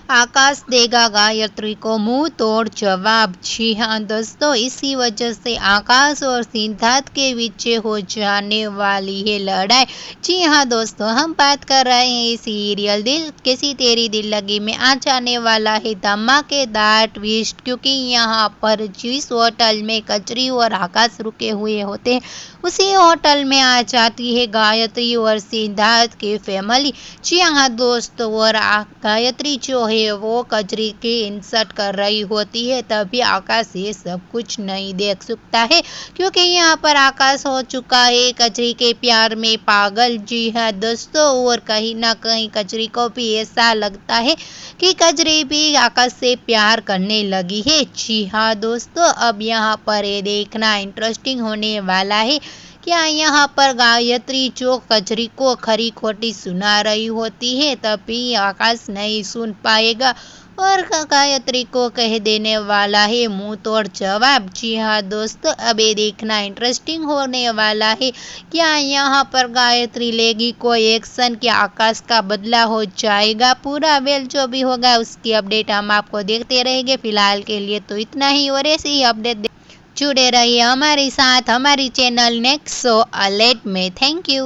आकाश देगा गायत्री को मुंह तोड़ जवाब। जी हाँ दोस्तों, इसी वजह से आकाश और सिद्धार्थ के बीच हो जाने वाली है लड़ाई। जी हाँ दोस्तों, हम बात कर रहे हैं सीरियल दिल कैसी तेरी दिल लगी में आ जाने वाला है धमाकेदार ट्विस्ट, क्योंकि यहाँ पर जिस होटल में कचरी और आकाश रुके हुए होते हैं उसी होटल में आ जाती है गायत्री और सिद्धार्थ की फैमिली। जी हाँ दोस्तों, और गायत्री जो है वो कजरी के इंसर्ट कर रही होती है, तभी आकाश ये सब कुछ नहीं देख सकता है, क्योंकि यहाँ पर आकाश हो चुका है कजरी के प्यार में पागल। जी हाँ दोस्तों, और कहीं ना कहीं कजरी को भी ऐसा लगता है कि कजरी भी आकाश से प्यार करने लगी है। जी हाँ दोस्तों, अब यहाँ पर ये देखना इंटरेस्टिंग होने वाला है क्या यहाँ पर गायत्री जो कजरी को खरी खोटी सुना रही होती है तभी आकाश नहीं सुन पाएगा और गायत्री को कह देने वाला है मुंह तोड़ जवाब। जी हाँ दोस्तों, अब ये देखना इंटरेस्टिंग होने वाला है क्या यहाँ पर गायत्री लेगी कोई एक्शन, क्या आकाश का बदला हो जाएगा पूरा। वेल जो भी होगा उसकी अपडेट हम आपको देखते रहेंगे। फिलहाल के लिए तो इतना ही, और ऐसी ही अपडेट जुड़े रहिए हमारे साथ हमारी चैनल नेक्स्ट शो अलर्ट में। Thank you.